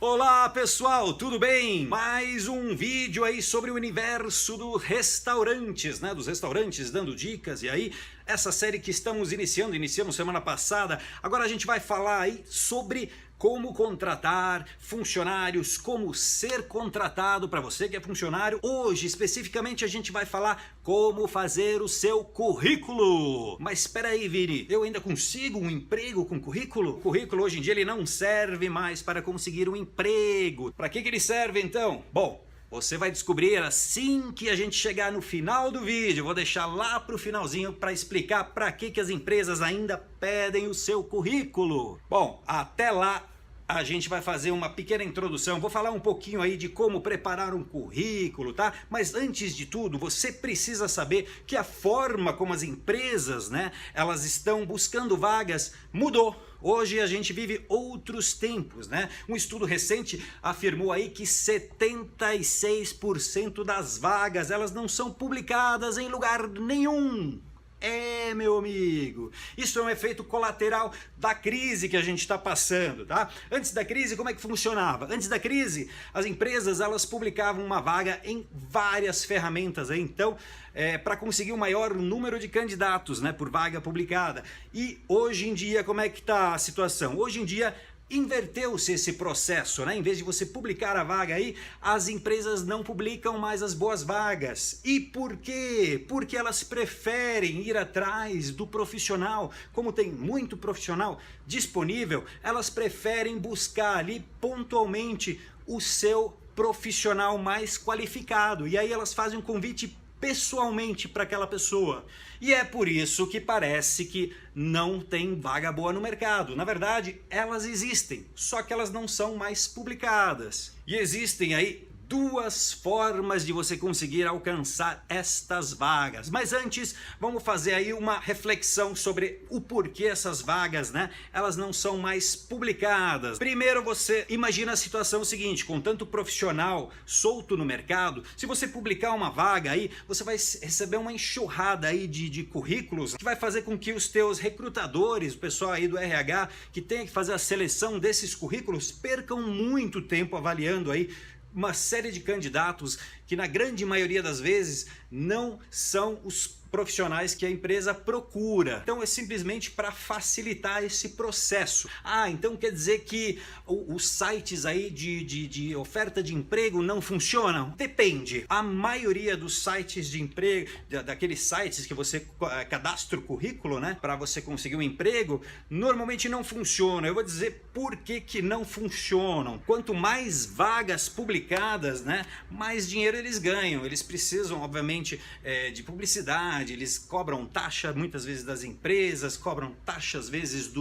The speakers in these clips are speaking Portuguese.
Olá pessoal, tudo bem? Mais um vídeo aí sobre o universo dos restaurantes, né? Dos restaurantes dando dicas. E aí, essa série que iniciamos semana passada. Agora a gente vai falar aí sobre como contratar funcionários, como ser contratado para você que é funcionário. Hoje, especificamente, a gente vai falar como fazer o seu currículo. Mas espera aí, Vini, eu ainda consigo um emprego com currículo? O currículo hoje em dia ele não serve mais para conseguir um emprego. Para que ele serve então? Bom, você vai descobrir assim que a gente chegar no final do vídeo. Eu vou deixar lá pro finalzinho para explicar para que as empresas ainda pedem o seu currículo. Bom, até lá a gente vai fazer uma pequena introdução. Vou falar um pouquinho aí de como preparar um currículo, tá? Mas antes de tudo, você precisa saber que a forma como as empresas, né, elas estão buscando vagas mudou. Hoje a gente vive outros tempos, né? Um estudo recente afirmou aí que 76% das vagas, elas não são publicadas em lugar nenhum. É, meu amigo, isso é um efeito colateral da crise que a gente está passando, tá? Antes da crise, como é que funcionava? Antes da crise, as empresas, elas publicavam uma vaga em várias ferramentas aí, então, para conseguir um maior número de candidatos, né, por vaga publicada. E hoje em dia, como é que tá a situação? Hoje em dia, inverteu-se esse processo, né? Em vez de você publicar a vaga aí, as empresas não publicam mais as boas vagas. E por quê? Porque elas preferem ir atrás do profissional. Como tem muito profissional disponível, elas preferem buscar ali pontualmente o seu profissional mais qualificado. E aí elas fazem um convite pessoalmente para aquela pessoa. E é por isso que parece que não tem vaga boa no mercado. Na verdade, elas existem, só que elas não são mais publicadas. E existem aí duas formas de você conseguir alcançar estas vagas. Mas antes, vamos fazer aí uma reflexão sobre o porquê essas vagas, né? Elas não são mais publicadas. Primeiro, você imagina a situação seguinte, com tanto profissional solto no mercado, se você publicar uma vaga aí, você vai receber uma enxurrada aí de currículos que vai fazer com que os teus recrutadores, o pessoal aí do RH, que tem que fazer a seleção desses currículos, percam muito tempo avaliando aí uma série de candidatos que na grande maioria das vezes não são os profissionais que a empresa procura. Então é simplesmente para facilitar esse processo. Então quer dizer que os sites aí de oferta de emprego não funcionam? Depende. A maioria dos sites de emprego, daqueles sites que você cadastra o currículo, né, para você conseguir um emprego, normalmente não funciona. Eu vou dizer por que não funcionam. Quanto mais vagas publicadas, né, mais dinheiro eles ganham. Eles precisam, obviamente, de publicidade. Eles cobram taxa muitas vezes das empresas, cobram taxa às vezes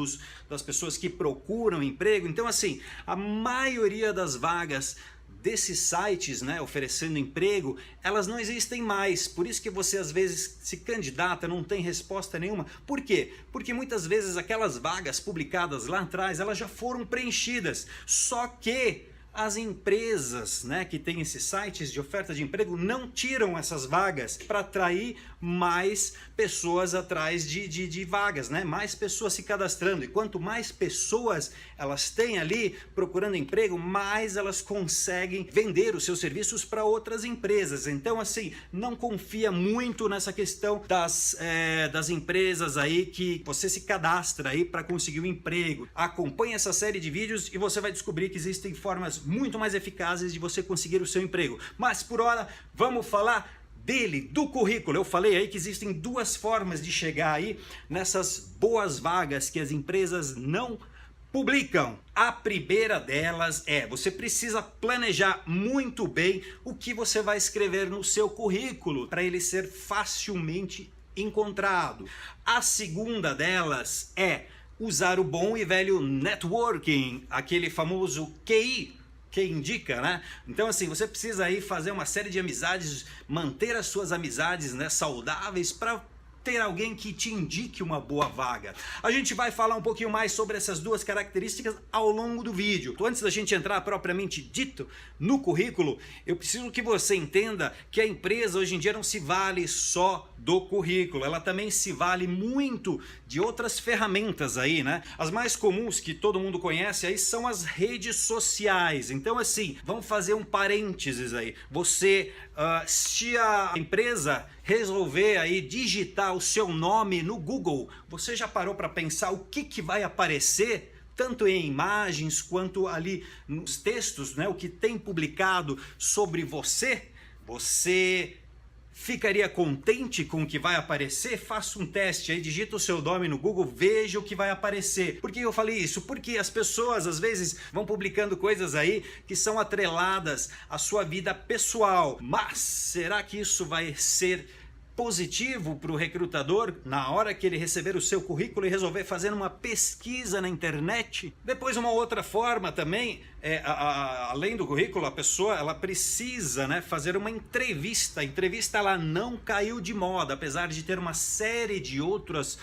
das pessoas que procuram emprego. Então assim, a maioria das vagas desses sites, né, oferecendo emprego, elas não existem mais. Por isso que você às vezes se candidata, não tem resposta nenhuma. Por quê? Porque muitas vezes aquelas vagas publicadas lá atrás, elas já foram preenchidas. Só que as empresas, né, que têm esses sites de oferta de emprego não tiram essas vagas para atrair mais pessoas atrás de vagas, né? Mais pessoas se cadastrando. E quanto mais pessoas elas têm ali procurando emprego, mais elas conseguem vender os seus serviços para outras empresas. Então, assim, não confia muito nessa questão das empresas aí que você se cadastra aí para conseguir um emprego. Acompanhe essa série de vídeos e você vai descobrir que existem formas muito mais eficazes de você conseguir o seu emprego. Mas por hora, vamos falar do currículo. Eu falei aí que existem duas formas de chegar aí nessas boas vagas que as empresas não publicam. A primeira delas você precisa planejar muito bem o que você vai escrever no seu currículo para ele ser facilmente encontrado. A segunda delas é usar o bom e velho networking, aquele famoso QI, que indica, né? Então assim, você precisa aí fazer uma série de amizades, manter as suas amizades, né, saudáveis para ter alguém que te indique uma boa vaga. A gente vai falar um pouquinho mais sobre essas duas características ao longo do vídeo. Então, antes da gente entrar propriamente dito no currículo, eu preciso que você entenda que a empresa hoje em dia não se vale só do currículo, ela também se vale muito de outras ferramentas aí, né? As mais comuns que todo mundo conhece aí são as redes sociais. Então assim, vamos fazer um parênteses aí. Você, se a empresa resolver aí digitar o seu nome no Google, você já parou para pensar o que vai aparecer? Tanto em imagens quanto ali nos textos, né? O que tem publicado sobre você? Você ficaria contente com o que vai aparecer? Faça um teste aí, digita o seu nome no Google, veja o que vai aparecer. Por que eu falei isso? Porque as pessoas às vezes vão publicando coisas aí que são atreladas à sua vida pessoal. Mas será que isso vai ser positivo para o recrutador na hora que ele receber o seu currículo e resolver fazer uma pesquisa na internet? Depois, uma outra forma também, além do currículo, a pessoa ela precisa, né, fazer uma entrevista. A entrevista ela não caiu de moda, apesar de ter uma série de outras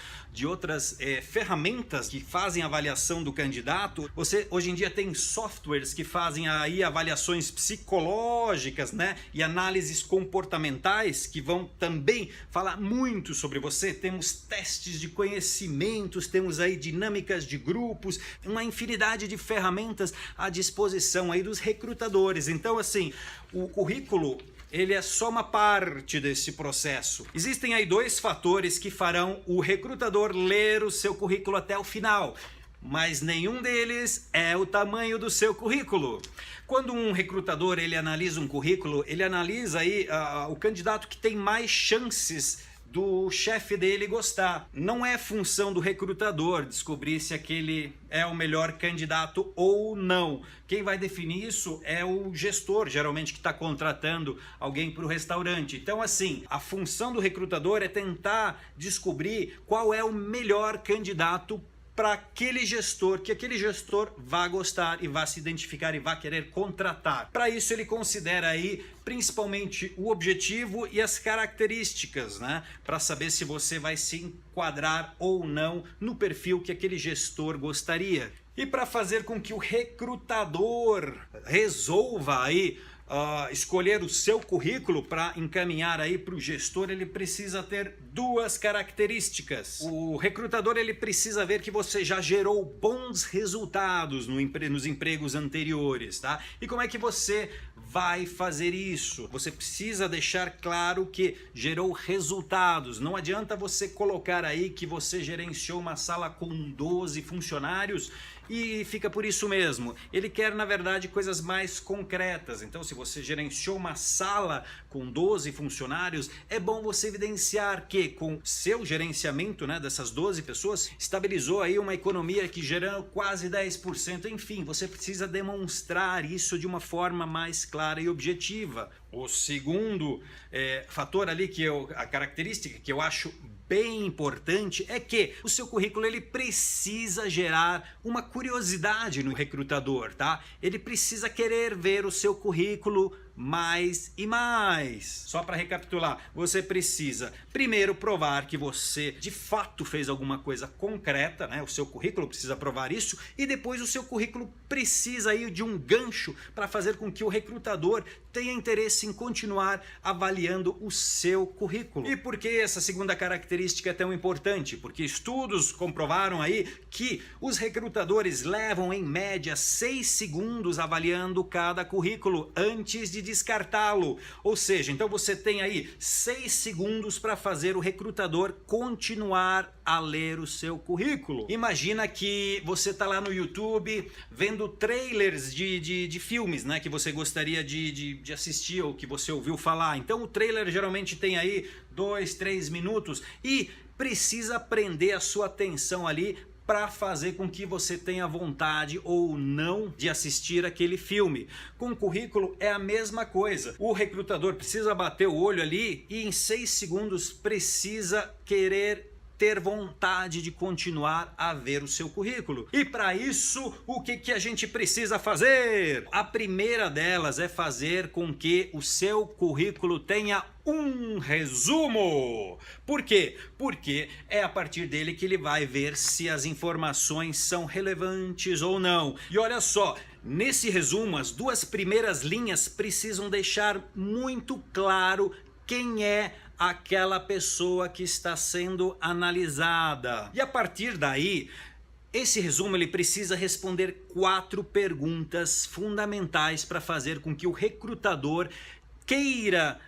ferramentas que fazem avaliação do candidato. Você hoje em dia tem softwares que fazem aí avaliações psicológicas, né, e análises comportamentais que vão também falar muito sobre você. Temos testes de conhecimentos, temos aí dinâmicas de grupos, uma infinidade de ferramentas à disposição aí dos recrutadores. Então assim, o currículo ele é só uma parte desse processo. Existem aí dois fatores que farão o recrutador ler o seu currículo até o final, mas nenhum deles é o tamanho do seu currículo. Quando um recrutador ele analisa um currículo, ele analisa aí o candidato que tem mais chances do chefe dele gostar. Não é função do recrutador descobrir se aquele é o melhor candidato ou não. Quem vai definir isso é o gestor, geralmente, que está contratando alguém para o restaurante. Então assim, a função do recrutador é tentar descobrir qual é o melhor candidato para aquele gestor, que aquele gestor vá gostar e vá se identificar e vá querer contratar. Para isso ele considera aí principalmente o objetivo e as características, né? Para saber se você vai se enquadrar ou não no perfil que aquele gestor gostaria. E para fazer com que o recrutador resolva aí escolher o seu currículo para encaminhar aí para o gestor, ele precisa ter duas características. O recrutador ele precisa ver que você já gerou bons resultados nos empregos anteriores, tá? E como é que você vai fazer isso? Você precisa deixar claro que gerou resultados. Não adianta você colocar aí que você gerenciou uma sala com 12 funcionários e fica por isso mesmo. Ele quer, na verdade, coisas mais concretas. Então, se você gerenciou uma sala com 12 funcionários, é bom você evidenciar que com seu gerenciamento, né, dessas 12 pessoas, estabilizou aí uma economia que gerando quase 10%. Enfim, você precisa demonstrar isso de uma forma mais clara e objetiva. O segundo fator ali, a característica que eu acho bem importante, é que o seu currículo ele precisa gerar uma curiosidade no recrutador, tá? Ele precisa querer ver o seu currículo mais e mais. Só para recapitular, você precisa primeiro provar que você de fato fez alguma coisa concreta, né? O seu currículo precisa provar isso, e depois o seu currículo precisa aí de um gancho para fazer com que o recrutador tenha interesse em continuar avaliando o seu currículo. E por que essa segunda característica é tão importante? Porque estudos comprovaram aí que os recrutadores levam em média 6 segundos avaliando cada currículo antes de descartá-lo. Ou seja, então você tem aí 6 segundos para fazer o recrutador continuar a ler o seu currículo. Imagina que você está lá no YouTube vendo trailers de filmes, né, que você gostaria de assistir ou que você ouviu falar. Então o trailer geralmente tem aí 2, 3 minutos e precisa prender a sua atenção ali para fazer com que você tenha vontade ou não de assistir aquele filme. Com o currículo é a mesma coisa. O recrutador precisa bater o olho ali e em 6 segundos precisa querer ter vontade de continuar a ver o seu currículo. E para isso, o que a gente precisa fazer? A primeira delas é fazer com que o seu currículo tenha um resumo. Por quê? Porque é a partir dele que ele vai ver se as informações são relevantes ou não. E olha só, nesse resumo, as 2 primeiras linhas precisam deixar muito claro quem é aquela pessoa que está sendo analisada. E a partir daí, esse resumo ele precisa responder 4 perguntas fundamentais para fazer com que o recrutador queira,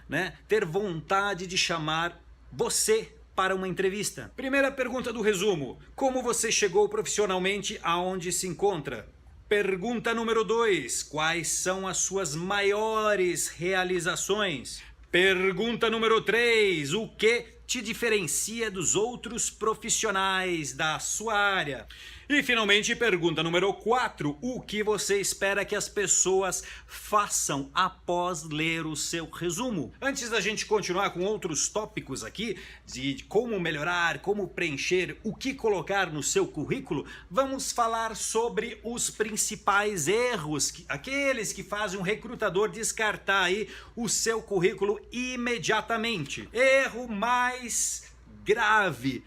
ter vontade de chamar você para uma entrevista. Primeira pergunta do resumo: como você chegou profissionalmente aonde se encontra? Pergunta número 2: quais são as suas maiores realizações? Pergunta número 3: o que te diferencia dos outros profissionais da sua área? E finalmente, pergunta número 4, o que você espera que as pessoas façam após ler o seu resumo? Antes da gente continuar com outros tópicos aqui, de como melhorar, como preencher, o que colocar no seu currículo, vamos falar sobre os principais erros, aqueles que fazem um recrutador descartar aí o seu currículo imediatamente. Erro mais grave: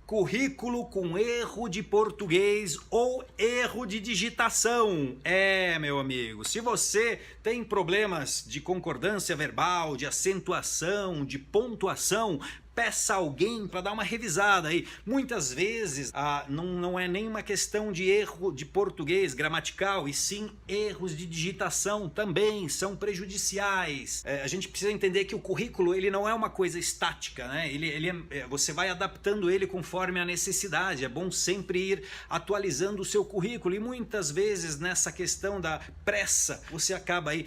currículo com erro de português ou erro de digitação. Meu amigo, se você tem problemas de concordância verbal, de acentuação, de pontuação, peça alguém para dar uma revisada aí. Muitas vezes não é nem uma questão de erro de português gramatical, e sim erros de digitação também são prejudiciais. A gente precisa entender que o currículo ele não é uma coisa estática, você vai adaptando ele conforme a necessidade. É bom sempre ir atualizando o seu currículo, e muitas vezes nessa questão da pressa você acaba aí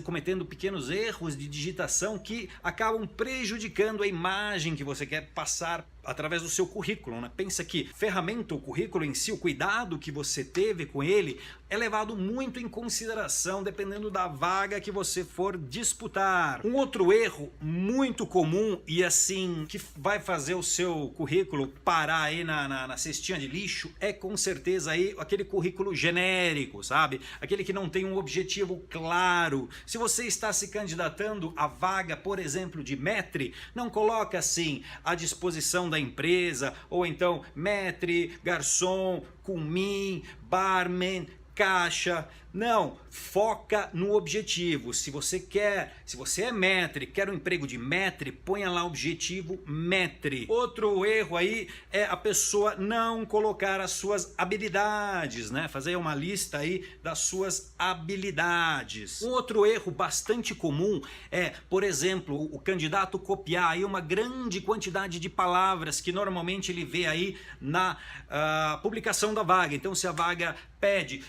cometendo pequenos erros de digitação que acabam prejudicando a imagem que você quer passar através do seu currículo. Pensa que ferramenta, o currículo em si, o cuidado que você teve com ele é levado muito em consideração dependendo da vaga que você for disputar. Um outro erro muito comum e assim que vai fazer o seu currículo parar aí na cestinha de lixo é com certeza aí aquele currículo genérico, sabe? Aquele que não tem um objetivo claro. Se você está se candidatando à vaga, por exemplo, de maître, não coloca assim à disposição da empresa, ou então maître, garçom, cumim, barman, caixa. Não, foca no objetivo. Se você é maître, quer um emprego de maître, ponha lá o objetivo maître. Outro erro aí é a pessoa não colocar as suas habilidades, fazer uma lista aí das suas habilidades. Um outro erro bastante comum é, por exemplo, o candidato copiar aí uma grande quantidade de palavras que normalmente ele vê aí na publicação da vaga. Então, se a vaga pede,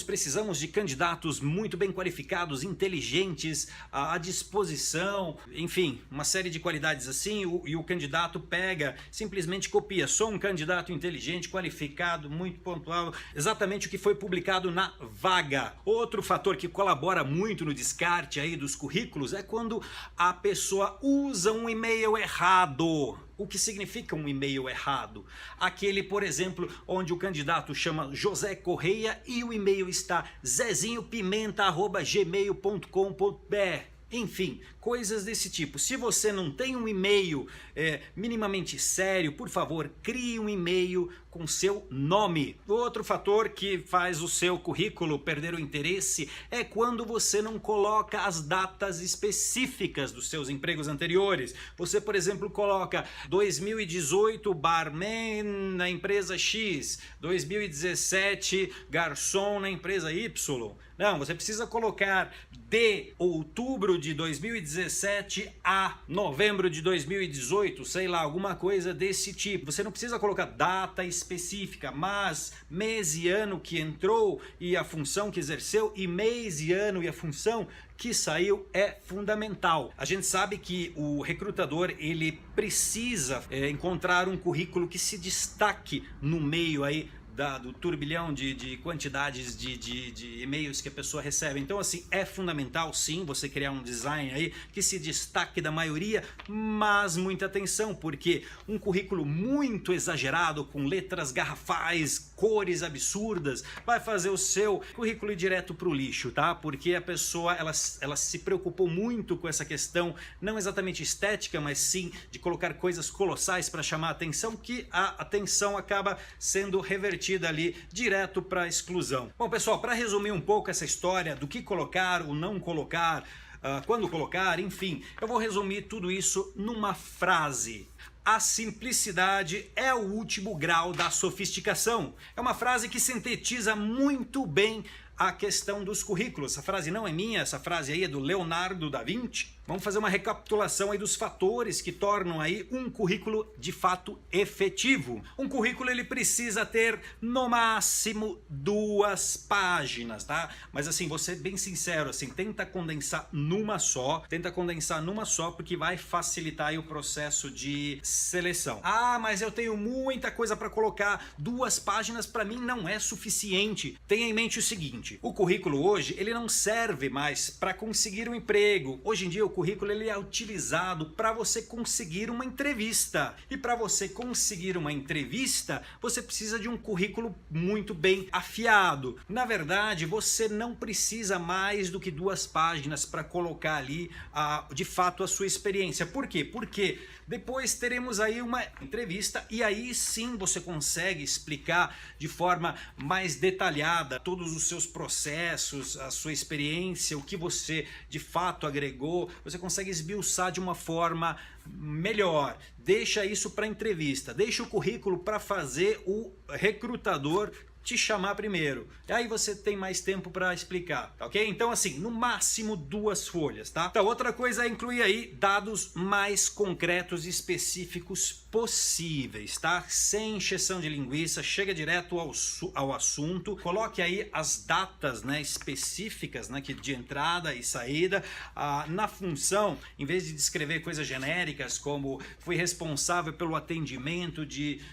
precisamos de candidatos muito bem qualificados, inteligentes, à disposição, enfim, uma série de qualidades assim, e o candidato pega, simplesmente copia: sou um candidato inteligente, qualificado, muito pontual, exatamente o que foi publicado na vaga. Outro fator que colabora muito no descarte aí dos currículos é quando a pessoa usa um e-mail errado. O que significa um e-mail errado? Aquele, por exemplo, onde o candidato chama José Correia e o e-mail está zezinhopimenta@gmail.com.br. Enfim, coisas desse tipo. Se você não tem um e-mail minimamente sério, por favor, crie um e-mail com seu nome. Outro fator que faz o seu currículo perder o interesse é quando você não coloca as datas específicas dos seus empregos anteriores. Você, por exemplo, coloca 2018 barman na empresa X, 2017 garçom na empresa Y. Não, você precisa colocar de outubro de 2017 a novembro de 2018, sei lá, alguma coisa desse tipo. Você não precisa colocar data específica, mas mês e ano que entrou e a função que exerceu, e mês e ano e a função que saiu é fundamental. A gente sabe que o recrutador ele precisa encontrar um currículo que se destaque no meio aí do turbilhão de quantidades de e-mails que a pessoa recebe. Então, assim, é fundamental sim você criar um design aí que se destaque da maioria, mas muita atenção, porque um currículo muito exagerado, com letras garrafais, cores absurdas, vai fazer o seu currículo ir direto pro lixo, tá? Porque a pessoa, ela se preocupou muito com essa questão, não exatamente estética, mas sim de colocar coisas colossais para chamar a atenção, que a atenção acaba sendo revertida ali direto para a exclusão. Bom, pessoal, para resumir um pouco essa história do que colocar ou não colocar quando colocar, enfim. Eu vou resumir tudo isso numa frase. A simplicidade é o último grau da sofisticação. É uma frase que sintetiza muito bem a questão dos currículos. Essa frase não é minha, essa frase aí é do Leonardo da Vinci. Vamos fazer uma recapitulação aí dos fatores que tornam aí um currículo de fato efetivo. Um currículo ele precisa ter no máximo 2 páginas, tá? Mas assim, vou ser bem sincero, assim, tenta condensar numa só, porque vai facilitar aí o processo de seleção. Ah, mas eu tenho muita coisa para colocar, 2 páginas para mim não é suficiente. Tenha em mente o seguinte, o currículo hoje, ele não serve mais para conseguir um emprego. Hoje em dia o currículo ele é utilizado para você conseguir uma entrevista. E para você conseguir uma entrevista, você precisa de um currículo muito bem afiado. Na verdade, você não precisa mais do que 2 páginas para colocar ali, de fato, a sua experiência. Por quê? Porque depois teremos aí uma entrevista e aí sim você consegue explicar de forma mais detalhada todos os seus processos, a sua experiência, o que você de fato agregou. Você consegue esmiuçar de uma forma melhor. Deixa isso para entrevista, deixa o currículo para fazer o recrutador te chamar primeiro. E aí você tem mais tempo para explicar, tá ok? Então assim, no máximo 2 folhas, tá? Então outra coisa é incluir aí dados mais concretos e específicos possíveis, tá? Sem encheção de linguiça, chega direto ao assunto, coloque aí as datas, né, específicas, né, de entrada e saída, na função, em vez de descrever coisas genéricas como fui responsável pelo atendimento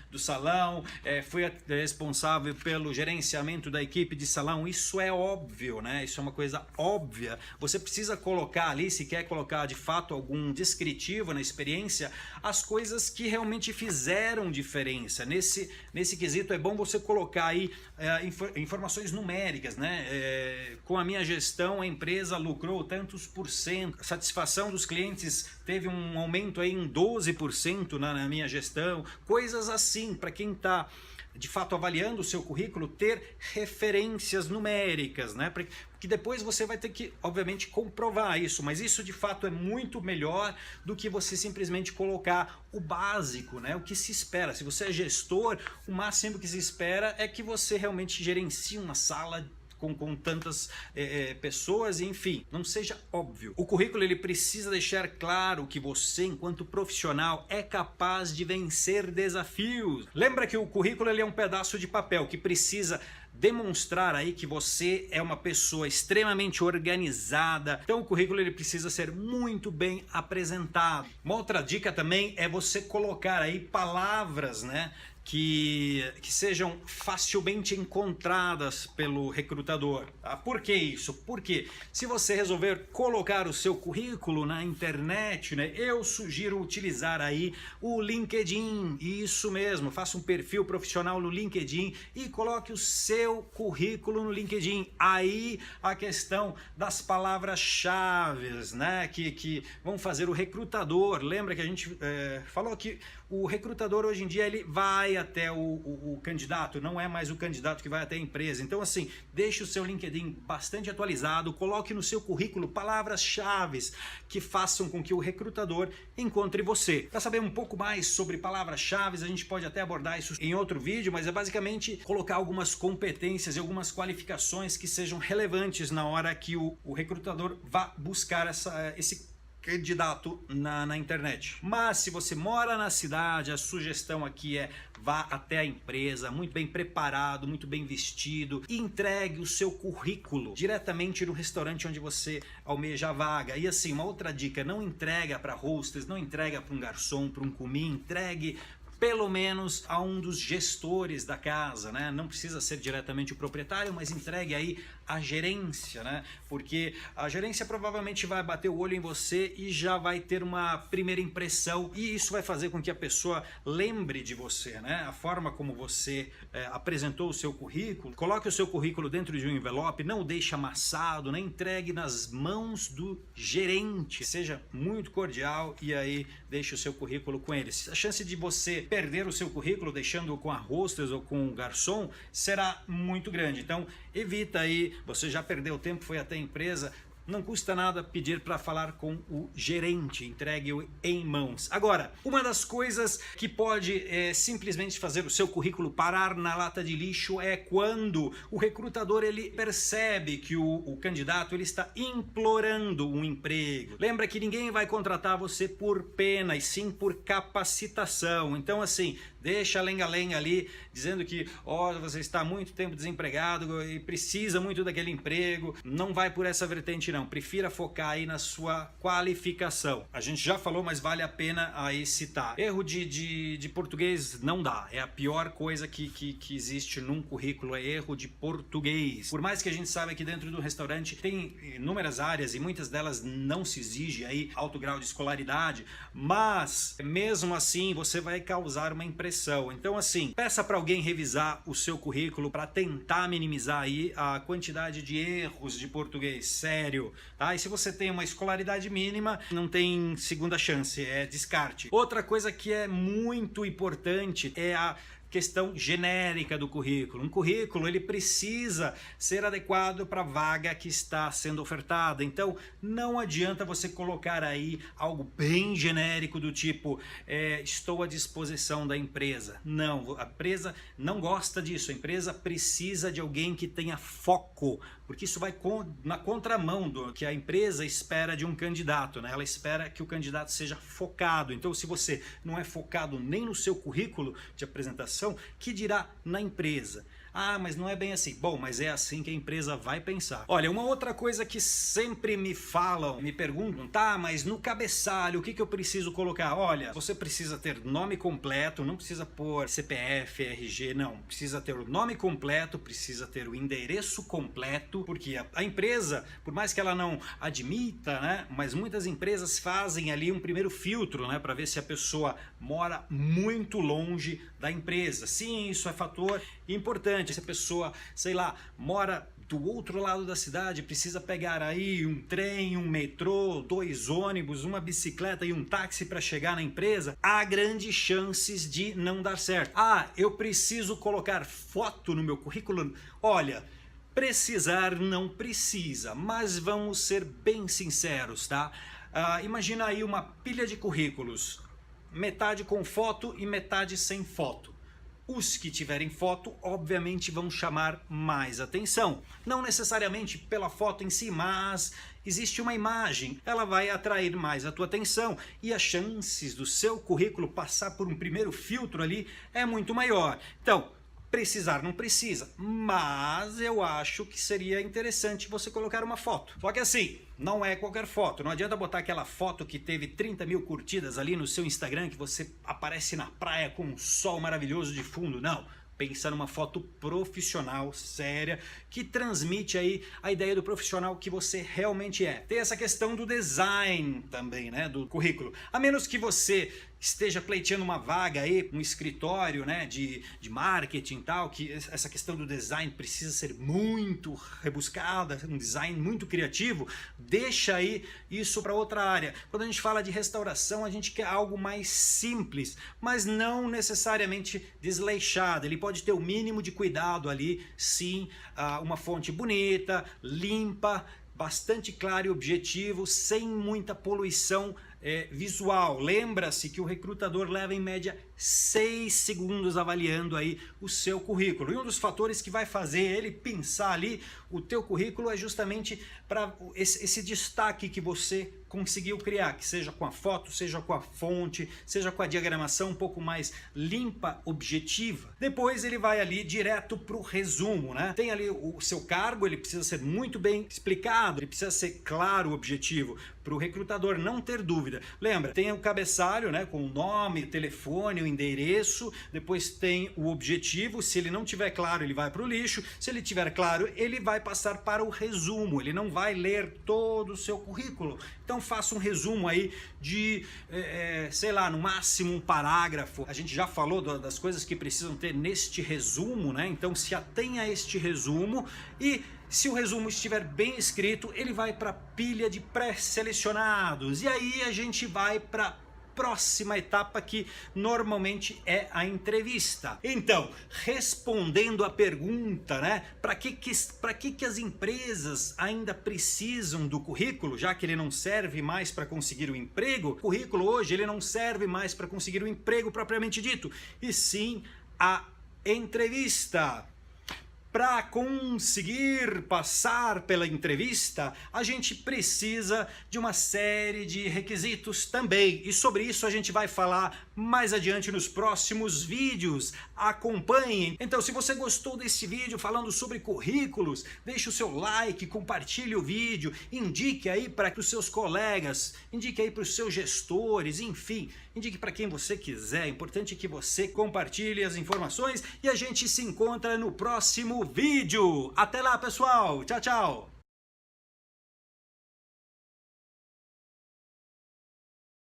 do salão, fui responsável pelo gerenciamento da equipe de salão, isso é óbvio, né? Isso é uma coisa óbvia. Você precisa colocar ali, se quer colocar de fato algum descritivo na experiência, as coisas que realmente fizeram diferença. Nesse quesito é bom você colocar aí informações numéricas, né? Com a minha gestão a empresa lucrou tantos %, a satisfação dos clientes teve um aumento aí em 12% na minha gestão, coisas assim, para quem está de fato avaliando o seu currículo, ter referências numéricas, né? Porque depois você vai ter que, obviamente, comprovar isso, mas isso de fato é muito melhor do que você simplesmente colocar o básico, né? O que se espera. Se você é gestor, o máximo que se espera é que você realmente gerencie uma sala com tantas pessoas, enfim, não seja óbvio. O currículo ele precisa deixar claro que você, enquanto profissional, é capaz de vencer desafios. Lembra que o currículo ele é um pedaço de papel que precisa demonstrar aí que você é uma pessoa extremamente organizada. Então o currículo ele precisa ser muito bem apresentado. Uma outra dica também é você colocar aí palavras, né, que sejam facilmente encontradas pelo recrutador. Tá? Por que isso? Porque se você resolver colocar o seu currículo na internet, né, eu sugiro utilizar aí o LinkedIn. Isso mesmo, faça um perfil profissional no LinkedIn e coloque o seu currículo no LinkedIn. Aí a questão das palavras-chave, né, que vão fazer o recrutador. Lembra que a gente falou que o recrutador hoje em dia ele vai até o candidato, não é mais o candidato que vai até a empresa. Então assim, deixe o seu LinkedIn bastante atualizado, coloque no seu currículo palavras-chave que façam com que o recrutador encontre você. Para saber um pouco mais sobre palavras-chave, a gente pode até abordar isso em outro vídeo, mas é basicamente colocar algumas competências e algumas qualificações que sejam relevantes na hora que o recrutador vá buscar esse candidato na internet. Mas se você mora na cidade, a sugestão aqui é vá até a empresa, muito bem preparado, muito bem vestido, e entregue o seu currículo diretamente no restaurante onde você almeja a vaga. E assim, uma outra dica, não entrega para hostess, não entrega para um garçom, para um commis, entregue pelo menos a um dos gestores da casa, né? Não precisa ser diretamente o proprietário, mas entregue aí a gerência, né? Porque a gerência provavelmente vai bater o olho em você e já vai ter uma primeira impressão, e isso vai fazer com que a pessoa lembre de você, né? A forma como você apresentou o seu currículo. Coloque o seu currículo dentro de um envelope, não o deixe amassado, né? Entregue nas mãos do gerente. Seja muito cordial e aí deixe o seu currículo com eles. A chance de você perder o seu currículo deixando-o com a hostess ou com o garçom será muito grande. Então evita aí, você já perdeu tempo, foi até a empresa, não custa nada pedir para falar com o gerente, entregue-o em mãos. Agora, uma das coisas que pode simplesmente fazer o seu currículo parar na lata de lixo é quando o recrutador ele percebe que o candidato ele está implorando um emprego. Lembra que ninguém vai contratar você por pena, e sim por capacitação. Então assim, deixa a lenga-lenga ali, dizendo que você está há muito tempo desempregado e precisa muito daquele emprego. Não vai por essa vertente não, prefira focar aí na sua qualificação. A gente já falou, mas vale a pena aí citar. Erro de português não dá, é a pior coisa que existe num currículo, é erro de português. Por mais que a gente saiba que dentro do restaurante tem inúmeras áreas e muitas delas não se exige aí alto grau de escolaridade, mas mesmo assim você vai causar uma impressão. Então assim, peça para alguém revisar o seu currículo para tentar minimizar aí a quantidade de erros de português, sério, tá? E se você tem uma escolaridade mínima, não tem segunda chance, é descarte. Outra coisa que é muito importante é a questão genérica do currículo. Um currículo ele precisa ser adequado para a vaga que está sendo ofertada. Então não adianta você colocar aí algo bem genérico do tipo estou à disposição da empresa. Não, a empresa não gosta disso. A empresa precisa de alguém que tenha foco, porque isso vai na contramão do que a empresa espera de um candidato, né? Ela espera que o candidato seja focado. Então se você não é focado nem no seu currículo de apresentação, que dirá na empresa? Ah, mas não é bem assim. Bom, mas é assim que a empresa vai pensar. Olha, uma outra coisa que sempre me falam, me perguntam, tá, mas no cabeçalho, o que eu preciso colocar? Olha, você precisa ter nome completo, não precisa pôr CPF, RG, não. Precisa ter o nome completo, precisa ter o endereço completo, porque a empresa, por mais que ela não admita, né, mas muitas empresas fazem ali um primeiro filtro, né, para ver se a pessoa mora muito longe da empresa. Sim, isso é fator importante. Se a pessoa, sei lá, mora do outro lado da cidade, precisa pegar aí um trem, um metrô, 2 ônibus, uma bicicleta e um táxi para chegar na empresa, há grandes chances de não dar certo. Ah, eu preciso colocar foto no meu currículo? Olha, precisar não precisa, mas vamos ser bem sinceros, tá? Imagina aí uma pilha de currículos, metade com foto e metade sem foto. Os que tiverem foto, obviamente, vão chamar mais atenção. Não necessariamente pela foto em si, mas existe uma imagem. Ela vai atrair mais a tua atenção e as chances do seu currículo passar por um primeiro filtro ali é muito maior. Então, precisar não precisa, mas eu acho que seria interessante você colocar uma foto. Só que assim, não é qualquer foto. Não adianta botar aquela foto que teve 30 mil curtidas ali no seu Instagram, que você aparece na praia com um sol maravilhoso de fundo. Não. Pensa numa foto profissional, séria, que transmite aí a ideia do profissional que você realmente é. Tem essa questão do design também, né, do currículo. A menos que você esteja pleiteando uma vaga aí, um escritório, né, de marketing e tal, que essa questão do design precisa ser muito rebuscada, um design muito criativo, deixa aí isso para outra área. Quando a gente fala de restauração, a gente quer algo mais simples, mas não necessariamente desleixado. Ele pode ter o mínimo de cuidado ali, sim, uma fonte bonita, limpa, bastante claro e objetivo, sem muita poluição visual. Lembra-se que o recrutador leva em média 6 segundos avaliando aí o seu currículo. E um dos fatores que vai fazer ele pensar ali o teu currículo é justamente para esse destaque que você conseguiu criar, que seja com a foto, seja com a fonte, seja com a diagramação um pouco mais limpa, objetiva. Depois ele vai ali direto para o resumo, né? Tem ali o seu cargo, ele precisa ser muito bem explicado, ele precisa ser claro, objetivo, para o recrutador não ter dúvida. Lembra, tem o cabeçalho, né, com o nome, o telefone, o endereço, depois tem o objetivo. Se ele não tiver claro, ele vai para o lixo. Se ele tiver claro, ele vai passar para o resumo, ele não vai ler todo o seu currículo. Então faça um resumo aí de, sei lá, no máximo um parágrafo. A gente já falou das coisas que precisam ter neste resumo, né? Então se atenha a este resumo e se o resumo estiver bem escrito, ele vai para a pilha de pré-selecionados. E aí a gente vai para próxima etapa, que normalmente é a entrevista. Então, respondendo a pergunta, né, para que as empresas ainda precisam do currículo, já que ele não serve mais para conseguir o emprego? O currículo hoje ele não serve mais para conseguir o emprego propriamente dito, e sim a entrevista. Para conseguir passar pela entrevista, a gente precisa de uma série de requisitos também. E sobre isso a gente vai falar mais adiante nos próximos vídeos. Acompanhem! Então, se você gostou desse vídeo falando sobre currículos, deixe o seu like, compartilhe o vídeo, indique aí para os seus colegas, indique aí para os seus gestores, enfim, indique para quem você quiser. É importante que você compartilhe as informações e a gente se encontra no próximo vídeo. Até lá, pessoal. Tchau, tchau.